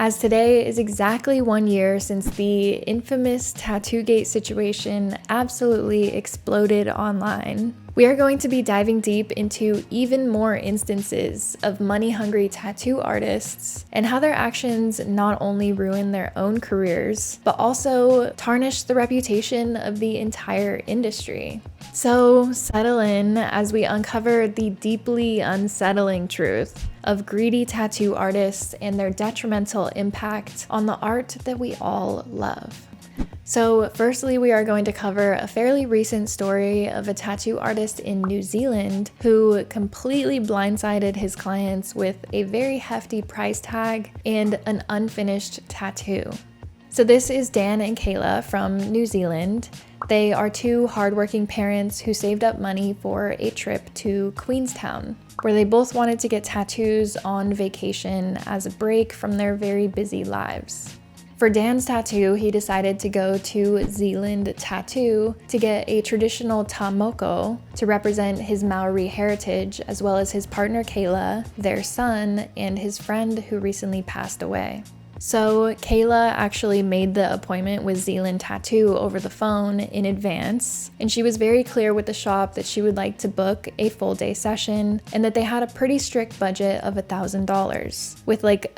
as today is exactly 1 year since the infamous Tattoogate situation absolutely exploded online. We are going to be diving deep into even more instances of money-hungry tattoo artists and how their actions not only ruin their own careers, but also tarnish the reputation of the entire industry. So settle in as we uncover the deeply unsettling truth of greedy tattoo artists and their detrimental impact on the art that we all love. So firstly, we are going to cover a fairly recent story of a tattoo artist in New Zealand who completely blindsided his clients with a very hefty price tag and an unfinished tattoo. So this is Dan and Kayla from New Zealand. They are two hardworking parents who saved up money for a trip to Queenstown, where they both wanted to get tattoos on vacation as a break from their very busy lives. For Dan's tattoo, he decided to go to Zealand Tattoo to get a traditional tamoko to represent his Maori heritage, as well as his partner Kayla, their son, and his friend who recently passed away. So Kayla actually made the appointment with Zealand Tattoo over the phone in advance, and she was very clear with the shop that she would like to book a full day session and that they had a pretty strict budget of $1,000 with like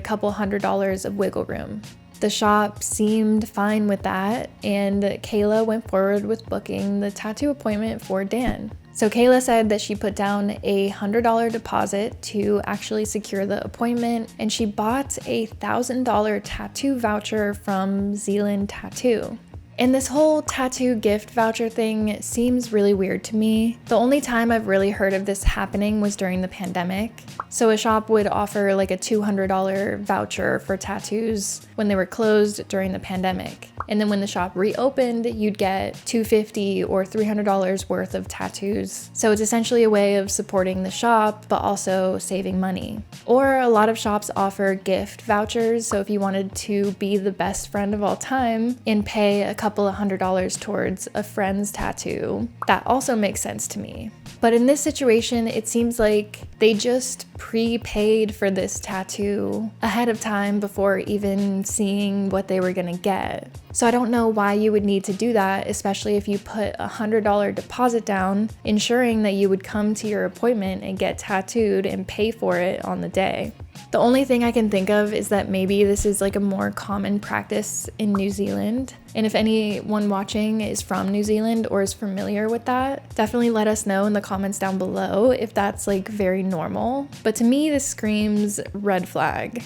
couple hundred dollars of wiggle room. The shop seemed fine with that, and Kayla went forward with booking the tattoo appointment for Dan. So Kayla said that she put down a $100 deposit to actually secure the appointment, and she bought a $1,000 tattoo voucher from Zealand Tattoo. And this whole tattoo gift voucher thing seems really weird to me. The only time I've really heard of this happening was during the pandemic. So a shop would offer like a $200 voucher for tattoos when they were closed during the pandemic. And then when the shop reopened, you'd get $250 or $300 worth of tattoos. So it's essentially a way of supporting the shop, but also saving money. Or a lot of shops offer gift vouchers. So if you wanted to be the best friend of all time and pay a couple of $100 towards a friend's tattoo, that also makes sense to me. But in this situation, it seems like they just prepaid for this tattoo ahead of time before even seeing what they were gonna get. So I don't know why you would need to do that, especially if you put a $100 deposit down, ensuring that you would come to your appointment and get tattooed and pay for it on the day. The only thing I can think of is that maybe this is like a more common practice in New Zealand. And if anyone watching is from New Zealand or is familiar with that, definitely let us know in the comments down below if that's like very normal. But to me, this screams red flag.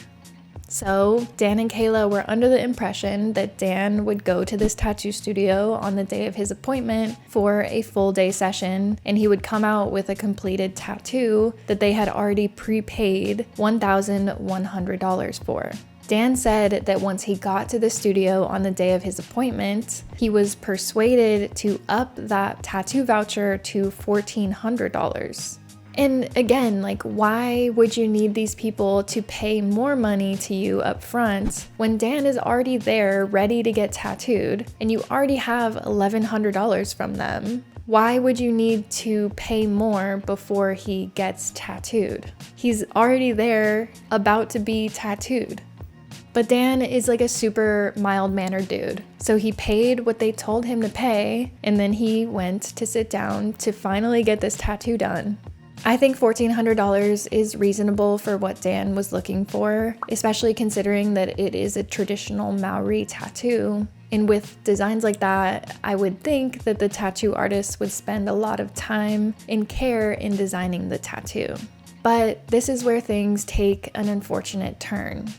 So Dan and Kayla were under the impression that Dan would go to this tattoo studio on the day of his appointment for a full day session, and he would come out with a completed tattoo that they had already prepaid $1,100 for. Dan said that once he got to the studio on the day of his appointment, he was persuaded to up that tattoo voucher to $1,400. And again, like, why would you need these people to pay more money to you up front when Dan is already there ready to get tattooed and you already have $1,100 from them? Why would you need to pay more before he gets tattooed? He's already there about to be tattooed. But Dan is like a super mild-mannered dude. So he paid what they told him to pay, and then he went to sit down to finally get this tattoo done. I think $1,400 is reasonable for what Dan was looking for, especially considering that it is a traditional Maori tattoo. And with designs like that, I would think that the tattoo artist would spend a lot of time and care in designing the tattoo. But this is where things take an unfortunate turn.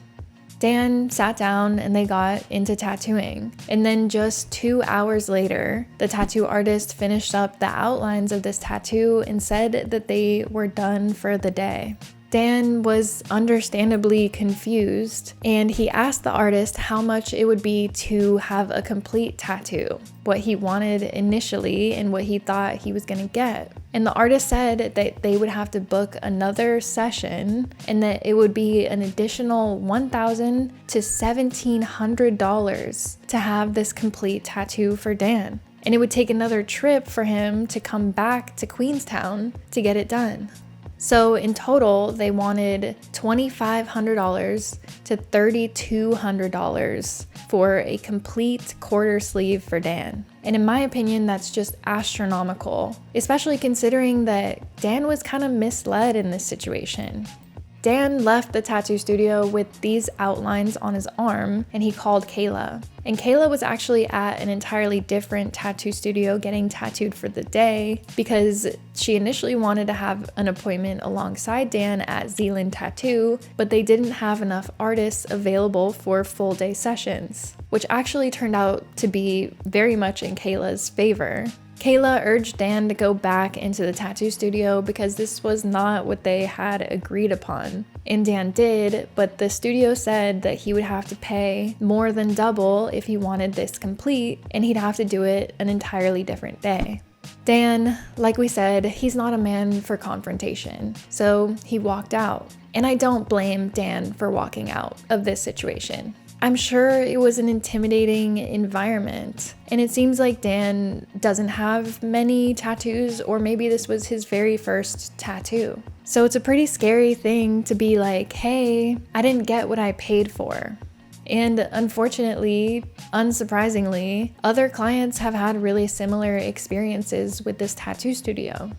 Dan sat down and they got into tattooing. And then just 2 hours later, the tattoo artist finished up the outlines of this tattoo and said that they were done for the day. Dan was understandably confused, and he asked the artist how much it would be to have a complete tattoo, what he wanted initially and what he thought he was gonna get. And the artist said that they would have to book another session and that it would be an additional $1,000 to $1,700 to have this complete tattoo for Dan. And it would take another trip for him to come back to Queenstown to get it done. So in total, they wanted $2,500 to $3,200 for a complete quarter sleeve for Dan. And in my opinion, that's just astronomical, especially considering that Dan was kind of misled in this situation. Dan left the tattoo studio with these outlines on his arm, and he called Kayla. And Kayla was actually at an entirely different tattoo studio getting tattooed for the day because she initially wanted to have an appointment alongside Dan at Zealand Tattoo, but they didn't have enough artists available for full day sessions, which actually turned out to be very much in Kayla's favor. Kayla urged Dan to go back into the tattoo studio because this was not what they had agreed upon. And Dan did, but the studio said that he would have to pay more than double if he wanted this complete, and he'd have to do it an entirely different day. Dan, like we said, he's not a man for confrontation, so he walked out. And I don't blame Dan for walking out of this situation. I'm sure it was an intimidating environment, and it seems like Dan doesn't have many tattoos, or maybe this was his very first tattoo. So it's a pretty scary thing to be like, hey, I didn't get what I paid for. And unfortunately, unsurprisingly, other clients have had really similar experiences with this tattoo studio.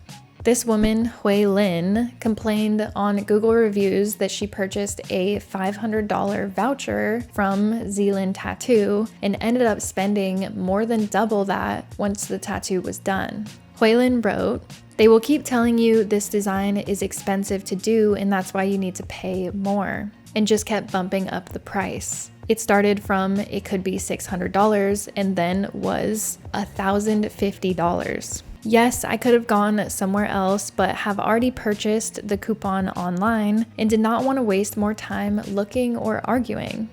This woman, Hui Lin, complained on Google reviews that she purchased a $500 voucher from Zealand Tattoo and ended up spending more than double that once the tattoo was done. Hui Lin wrote, "They will keep telling you this design is expensive to do and that's why you need to pay more," and just kept bumping up the price. It started from it could be $600 and then was $1,050. Yes, I could have gone somewhere else, but have already purchased the coupon online and did not want to waste more time looking or arguing.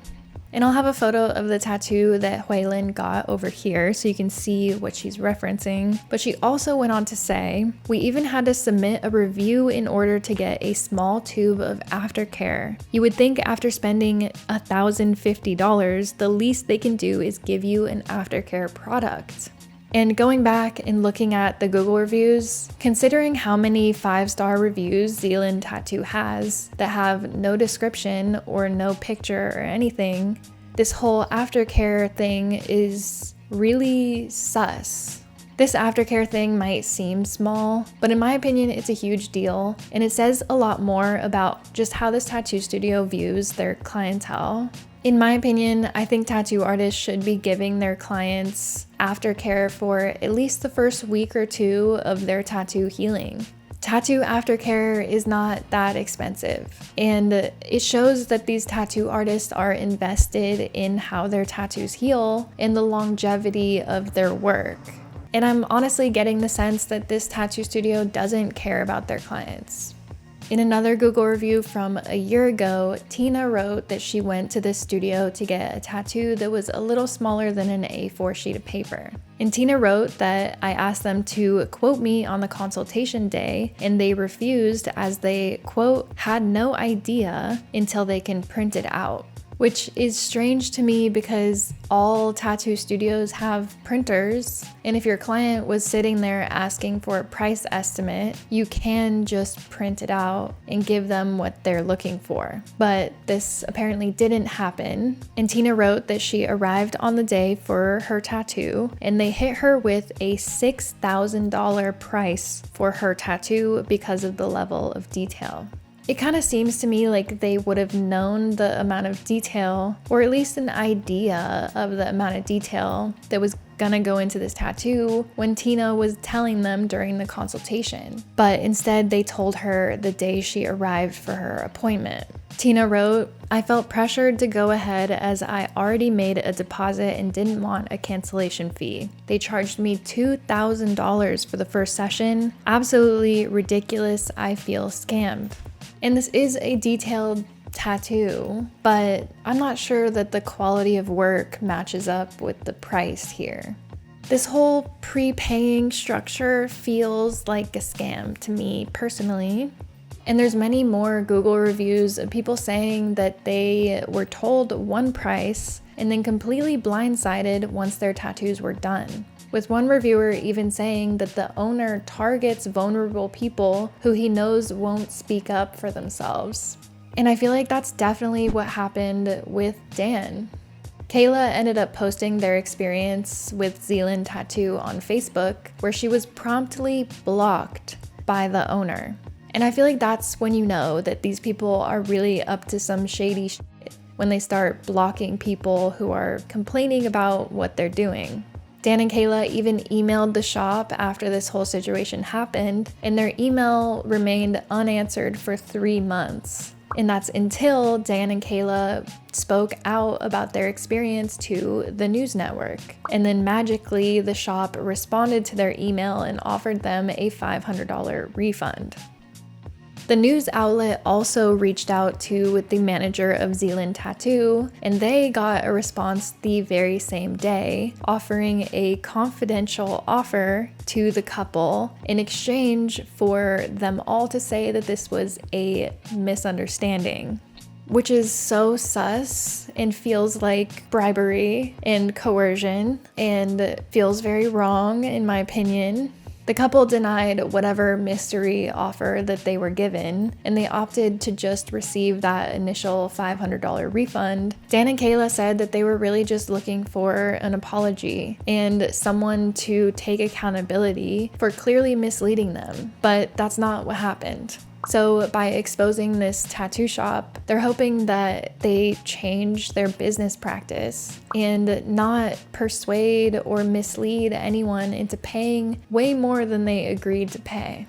And I'll have a photo of the tattoo that Hui Lin got over here so you can see what she's referencing. But she also went on to say, "We even had to submit a review in order to get a small tube of aftercare. You would think after spending $1,050, the least they can do is give you an aftercare product." And going back and looking at the Google reviews, considering how many 5-star reviews Zealand Tattoo has that have no description or no picture or anything, this whole aftercare thing is really sus. This aftercare thing might seem small, but in my opinion, it's a huge deal, and it says a lot more about just how this tattoo studio views their clientele. In my opinion, I think tattoo artists should be giving their clients aftercare for at least the first week or two of their tattoo healing. Tattoo aftercare is not that expensive, and it shows that these tattoo artists are invested in how their tattoos heal and the longevity of their work. And I'm honestly getting the sense that this tattoo studio doesn't care about their clients. In another Google review from a year ago, Tina wrote that she went to this studio to get a tattoo that was a little smaller than an A4 sheet of paper. And Tina wrote that I asked them to quote me on the consultation day, and they refused as they, quote, had no idea until they can print it out. Which is strange to me because all tattoo studios have printers, and if your client was sitting there asking for a price estimate, you can just print it out and give them what they're looking for. But this apparently didn't happen, and Tina wrote that she arrived on the day for her tattoo, and they hit her with a $6,000 price for her tattoo because of the level of detail. It kind of seems to me like they would have known the amount of detail, or at least an idea of the amount of detail that was gonna go into this tattoo when Tina was telling them during the consultation. But instead they told her the day she arrived for her appointment. Tina wrote, "I felt pressured to go ahead as I already made a deposit and didn't want a cancellation fee. They charged me $2,000 for the first session. Absolutely ridiculous. I feel scammed." And this is a detailed tattoo, but I'm not sure that the quality of work matches up with the price here. This whole prepaying structure feels like a scam to me personally. And there's many more Google reviews of people saying that they were told one price and then completely blindsided once their tattoos were done. with one reviewer even saying that the owner targets vulnerable people who he knows won't speak up for themselves. And I feel like that's definitely what happened with Dan. Kayla ended up posting their experience with Zealand Tattoo on Facebook, where she was promptly blocked by the owner. And I feel like that's when you know that these people are really up to some shady shit, when they start blocking people who are complaining about what they're doing. Dan and Kayla even emailed the shop after this whole situation happened, and their email remained unanswered for 3 months. And that's until Dan and Kayla spoke out about their experience to the news network. And then magically, the shop responded to their email and offered them a $500 refund. The news outlet also reached out to the manager of Zealand Tattoo, and they got a response the very same day, offering a confidential offer to the couple in exchange for them all to say that this was a misunderstanding, which is so sus and feels like bribery and coercion and feels very wrong in my opinion. The couple denied whatever mystery offer that they were given, and they opted to just receive that initial $500 refund. Dan and Kayla said that they were really just looking for an apology and someone to take accountability for clearly misleading them, but that's not what happened. So by exposing this tattoo shop, they're hoping that they change their business practice and not persuade or mislead anyone into paying way more than they agreed to pay.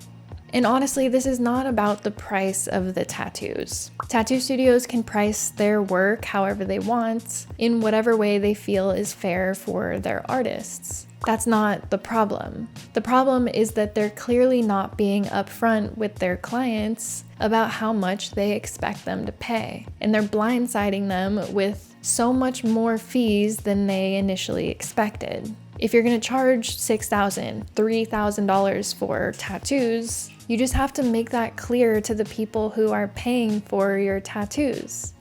And honestly, this is not about the price of the tattoos. Tattoo studios can price their work however they want, in whatever way they feel is fair for their artists. That's not the problem. The problem is that they're clearly not being upfront with their clients about how much they expect them to pay. And they're blindsiding them with so much more fees than they initially expected. If you're gonna charge $6,000, $3,000 for tattoos, you just have to make that clear to the people who are paying for your tattoos.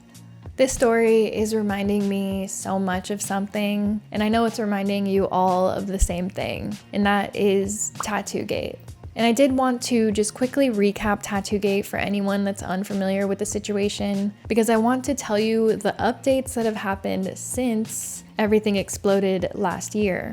This story is reminding me so much of something, and I know it's reminding you all of the same thing, and that is Tattoogate. And I did want to just quickly recap Tattoogate for anyone that's unfamiliar with the situation, because I want to tell you the updates that have happened since everything exploded last year.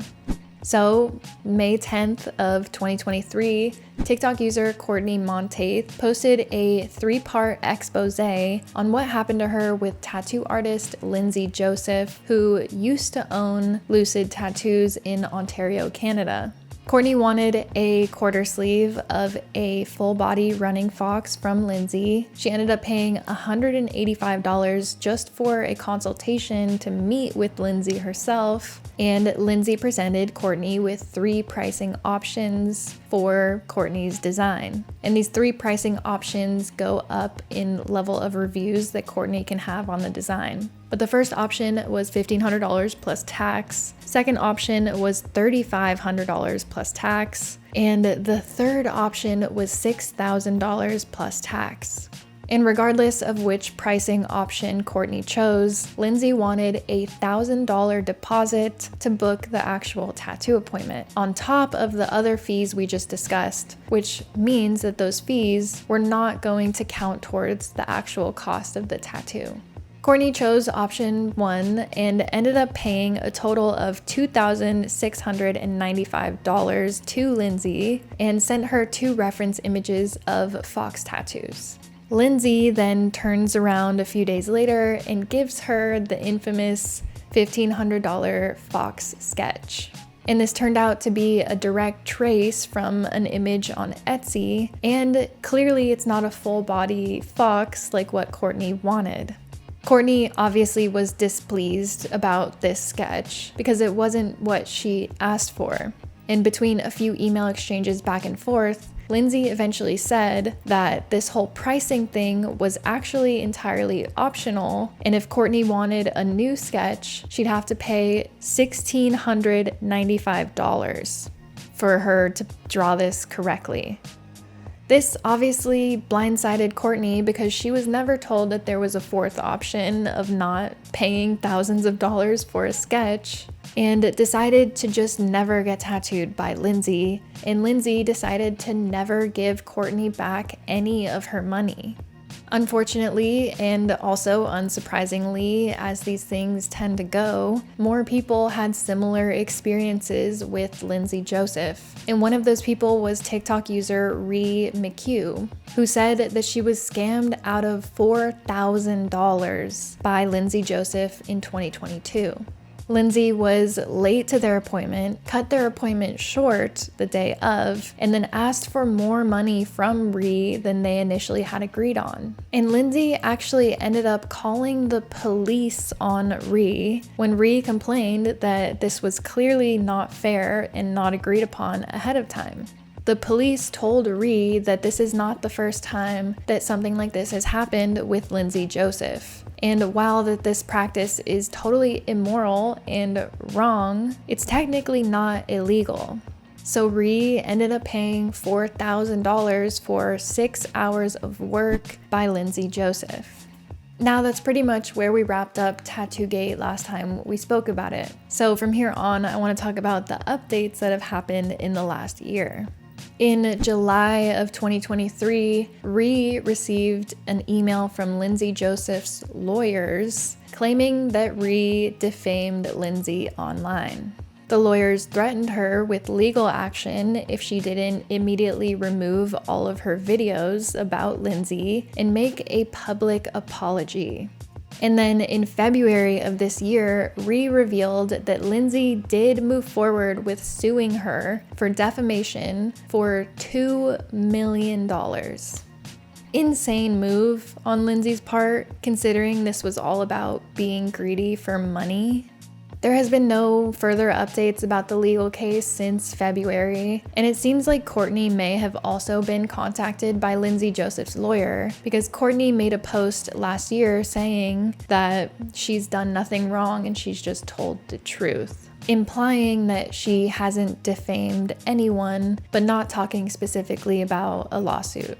So, May 10th of 2023, TikTok user Courtney Monteith posted a 3-part expose on what happened to her with tattoo artist Lindsay Joseph, who used to own Lucid Tattoos in Ontario, Canada. Courtney wanted a quarter sleeve of a full body running fox from Lindsay. She ended up paying $185 just for a consultation to meet with Lindsay herself. And Lindsay presented Courtney with 3 pricing options for Courtney's design. And these 3 pricing options go up in level of reviews that Courtney can have on the design. But the first option was $1,500 plus tax. Second option was $3,500 plus tax. And the third option was $6,000 plus tax. And regardless of which pricing option Courtney chose, Lindsay wanted a $1,000 deposit to book the actual tattoo appointment, on top of the other fees we just discussed, which means that those fees were not going to count towards the actual cost of the tattoo. Courtney chose option 1 and ended up paying a total of $2,695 to Lindsay and sent her 2 reference images of fox tattoos. Lindsay then turns around a few days later and gives her the infamous $1,500 fox sketch. And this turned out to be a direct trace from an image on Etsy, and clearly it's not a full body fox like what Courtney wanted. Courtney obviously was displeased about this sketch because it wasn't what she asked for. And between a few email exchanges back and forth, Lindsay eventually said that this whole pricing thing was actually entirely optional, and if Courtney wanted a new sketch, she'd have to pay $1,695 for her to draw this correctly. This obviously blindsided Courtney because she was never told that there was a fourth option of not paying thousands of dollars for a sketch, and decided to just never get tattooed by Lindsay, and Lindsay decided to never give Courtney back any of her money. Unfortunately, and also unsurprisingly, as these things tend to go, more people had similar experiences with Lindsay Joseph. And one of those people was TikTok user Ree McHugh, who said that she was scammed out of $4,000 by Lindsay Joseph in 2022. Lindsay was late to their appointment, cut their appointment short the day of, and then asked for more money from Ree than they initially had agreed on. And Lindsay actually ended up calling the police on Ree when Ree complained that this was clearly not fair and not agreed upon ahead of time. The police told Ree that this is not the first time that something like this has happened with Lindsay Joseph. And while this practice is totally immoral and wrong, it's technically not illegal. So Ree ended up paying $4,000 for 6 hours of work by Lindsay Joseph. Now that's pretty much where we wrapped up Tattoogate last time we spoke about it. So from here on, I want to talk about the updates that have happened in the last year. In July of 2023, Ree received an email from Lindsay Joseph's lawyers claiming that Ree defamed Lindsay online. The lawyers threatened her with legal action if she didn't immediately remove all of her videos about Lindsay and make a public apology. And then in February of this year, Ree revealed that Lindsay did move forward with suing her for defamation for $2 million. Insane move on Lindsay's part, considering this was all about being greedy for money. There has been no further updates about the legal case since February, and it seems like Courtney may have also been contacted by Lindsay Joseph's lawyer, because Courtney made a post last year saying that she's done nothing wrong and she's just told the truth, implying that she hasn't defamed anyone, but not talking specifically about a lawsuit.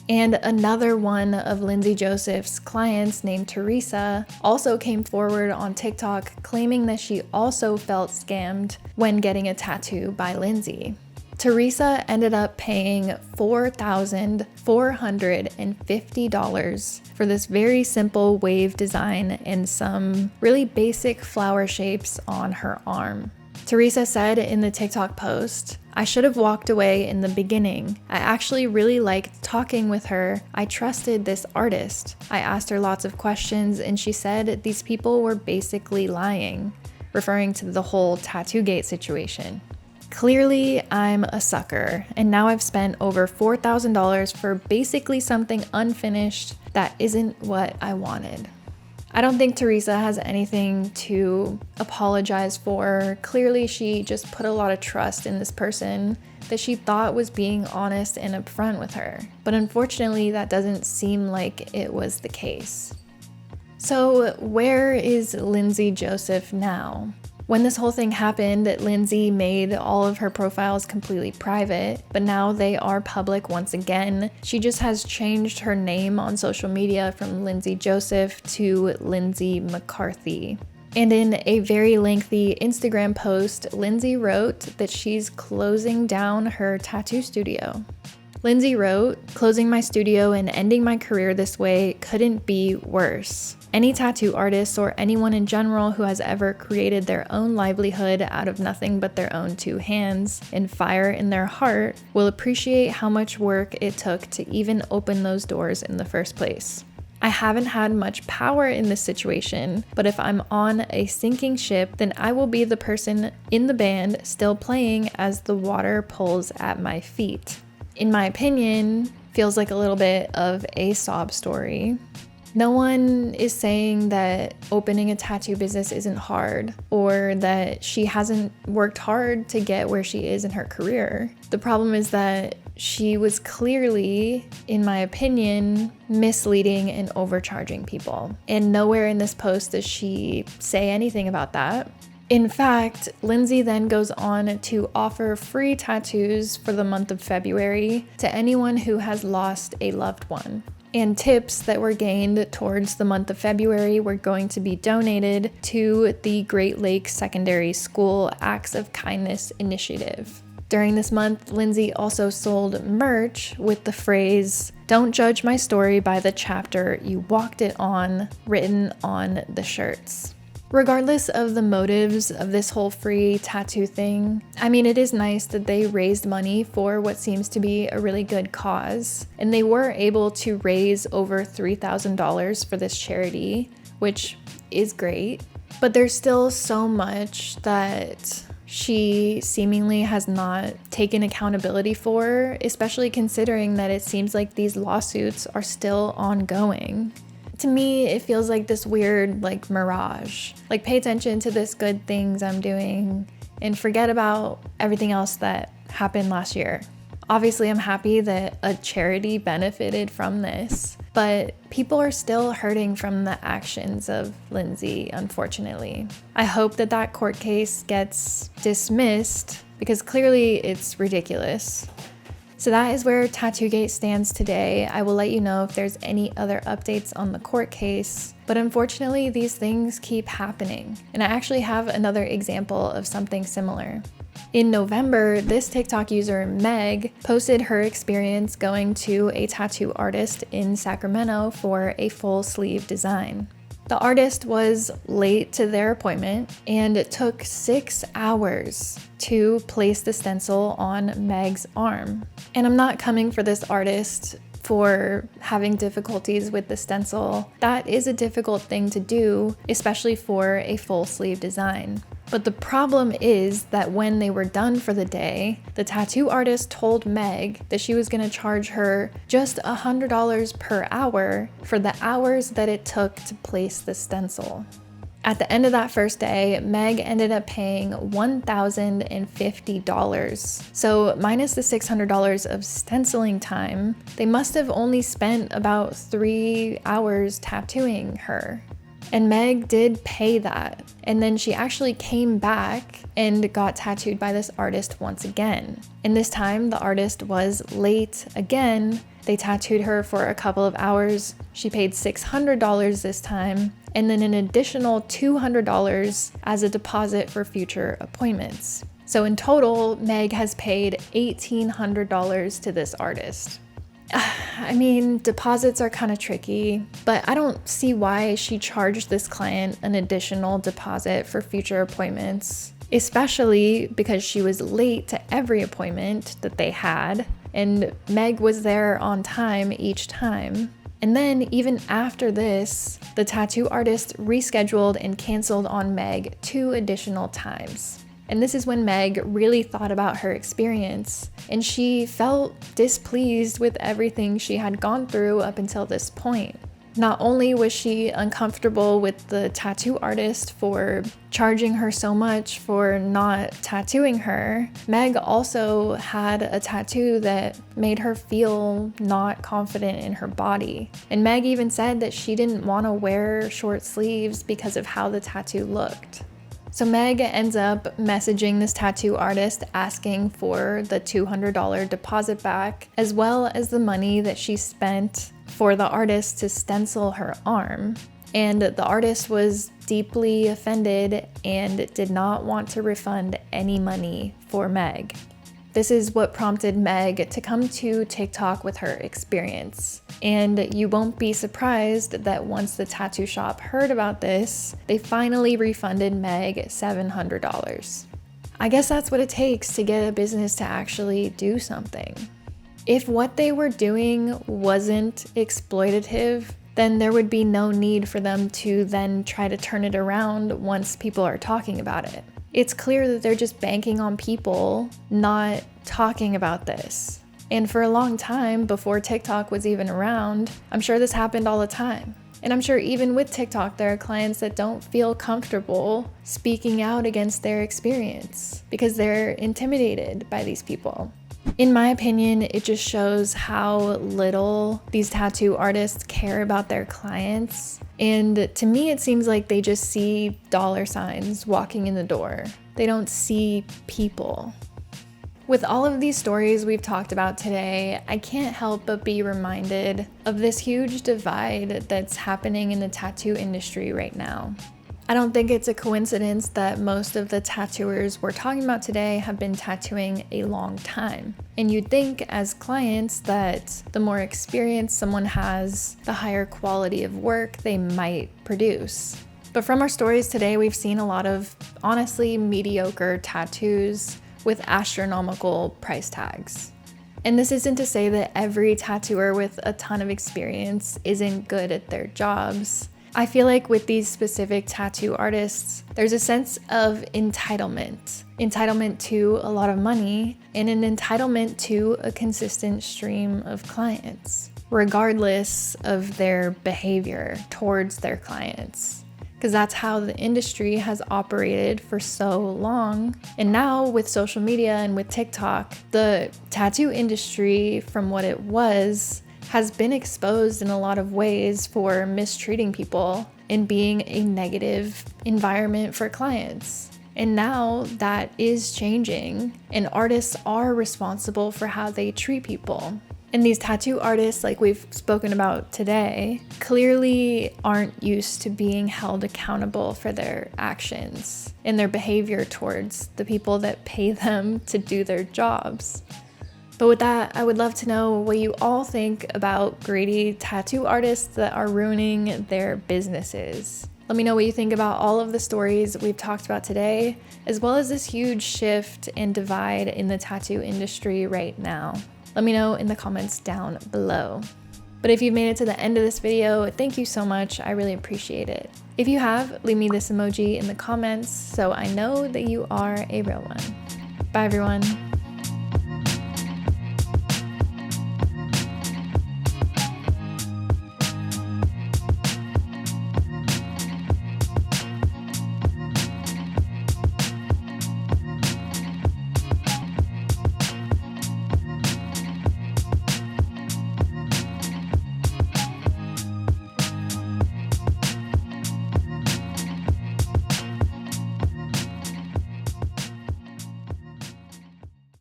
And another one of Lindsay Joseph's clients named Teresa also came forward on TikTok claiming that she also felt scammed when getting a tattoo by Lindsay. Teresa ended up paying $4,450 for this very simple wave design and some really basic flower shapes on her arm. Teresa said in the TikTok post, "I should have walked away in the beginning. I actually really liked talking with her. I trusted this artist. I asked her lots of questions and she said these people were basically lying," referring to the whole Tattoogate situation. "Clearly, I'm a sucker, and now I've spent over $4,000 for basically something unfinished that isn't what I wanted." I don't think Teresa has anything to apologize for. Clearly, she just put a lot of trust in this person that she thought was being honest and upfront with her. But unfortunately, that doesn't seem like it was the case. So, where is Lindsay Joseph now? When this whole thing happened, Lindsay made all of her profiles completely private, but now they are public once again. She just has changed her name on social media from Lindsay Joseph to Lindsay McCarthy. And in a very lengthy Instagram post, Lindsay wrote that she's closing down her tattoo studio. Lindsay wrote, "Closing my studio and ending my career this way couldn't be worse. Any tattoo artist or anyone in general who has ever created their own livelihood out of nothing but their own two hands and fire in their heart will appreciate how much work it took to even open those doors in the first place. I haven't had much power in this situation, but if I'm on a sinking ship, then I will be the person in the band still playing as the water pulls at my feet." In my opinion, feels like a little bit of a sob story. No one is saying that opening a tattoo business isn't hard or that she hasn't worked hard to get where she is in her career. The problem is that she was clearly, in my opinion, misleading and overcharging people. And nowhere in this post does she say anything about that. In fact, Lindsay then goes on to offer free tattoos for the month of February to anyone who has lost a loved one. And tips that were gained towards the month of February were going to be donated to the Great Lakes Secondary School Acts of Kindness Initiative. During this month, Lindsay also sold merch with the phrase, "Don't judge my story by the chapter you walked it on," written on the shirts. Regardless of the motives of this whole free tattoo thing, I mean, it is nice that they raised money for what seems to be a really good cause. And they were able to raise over $3,000 for this charity, which is great. But there's still so much that she seemingly has not taken accountability for, especially considering that it seems like these lawsuits are still ongoing. To me, it feels like this weird, mirage. Pay attention to this good things I'm doing and forget about everything else that happened last year. Obviously, I'm happy that a charity benefited from this, but people are still hurting from the actions of Lindsay, unfortunately. I hope that that court case gets dismissed because clearly it's ridiculous. So that is where Tattoogate stands today. I will let you know if there's any other updates on the court case, but unfortunately these things keep happening. And I actually have another example of something similar. In November, this TikTok user, Meg, posted her experience going to a tattoo artist in Sacramento for a full sleeve design. The artist was late to their appointment, and it took 6 hours to place the stencil on Meg's arm. And I'm not coming for this artist for having difficulties with the stencil. That is a difficult thing to do, especially for a full sleeve design. But the problem is that when they were done for the day, the tattoo artist told Meg that she was going to charge her just $100 per hour for the hours that it took to place the stencil. At the end of that first day, Meg ended up paying $1,050. So minus the $600 of stenciling time, they must have only spent about 3 hours tattooing her. And Meg did pay that. And then she actually came back and got tattooed by this artist once again. And this time the artist was late again. They tattooed her for a couple of hours. She paid $600 this time, and then an additional $200 as a deposit for future appointments. So in total, Meg has paid $1,800 to this artist. I mean, deposits are kind of tricky, but I don't see why she charged this client an additional deposit for future appointments, especially because she was late to every appointment that they had, and Meg was there on time each time. And then even after this, the tattoo artist rescheduled and canceled on Meg 2 additional times. And this is when Meg really thought about her experience, and she felt displeased with everything she had gone through up until this point. Not only was she uncomfortable with the tattoo artist for charging her so much for not tattooing her, Meg also had a tattoo that made her feel not confident in her body. And Meg even said that she didn't want to wear short sleeves because of how the tattoo looked. So Meg ends up messaging this tattoo artist asking for the $200 deposit back, as well as the money that she spent for the artist to stencil her arm. And the artist was deeply offended and did not want to refund any money for Meg. This is what prompted Meg to come to TikTok with her experience. And you won't be surprised that once the tattoo shop heard about this, they finally refunded Meg $700. I guess that's what it takes to get a business to actually do something. If what they were doing wasn't exploitative, then there would be no need for them to then try to turn it around once people are talking about it. It's clear that they're just banking on people not talking about this. And for a long time, before TikTok was even around, I'm sure this happened all the time. And I'm sure even with TikTok, there are clients that don't feel comfortable speaking out against their experience because they're intimidated by these people. In my opinion, it just shows how little these tattoo artists care about their clients And to me, it seems like they just see dollar signs walking in the door. They don't see people. With all of these stories we've talked about today, I can't help but be reminded of this huge divide that's happening in the tattoo industry right now. I don't think it's a coincidence that most of the tattooers we're talking about today have been tattooing a long time. And you'd think as clients that the more experience someone has, the higher quality of work they might produce. But from our stories today, we've seen a lot of honestly mediocre tattoos with astronomical price tags. And this isn't to say that every tattooer with a ton of experience isn't good at their jobs. I feel like with these specific tattoo artists, there's a sense of entitlement to a lot of money and an entitlement to a consistent stream of clients, regardless of their behavior towards their clients. Because that's how the industry has operated for so long. And now with social media and with TikTok, the tattoo industry, from what it was, has been exposed in a lot of ways for mistreating people and being a negative environment for clients. And now that is changing, and artists are responsible for how they treat people. And these tattoo artists, like we've spoken about today, clearly aren't used to being held accountable for their actions and their behavior towards the people that pay them to do their jobs. But with that, I would love to know what you all think about greedy tattoo artists that are ruining their businesses. Let me know what you think about all of the stories we've talked about today, as well as this huge shift and divide in the tattoo industry right now. Let me know in the comments down below. But if you've made it to the end of this video, thank you so much. I really appreciate it. If you have, leave me this emoji in the comments so I know that you are a real one. Bye everyone.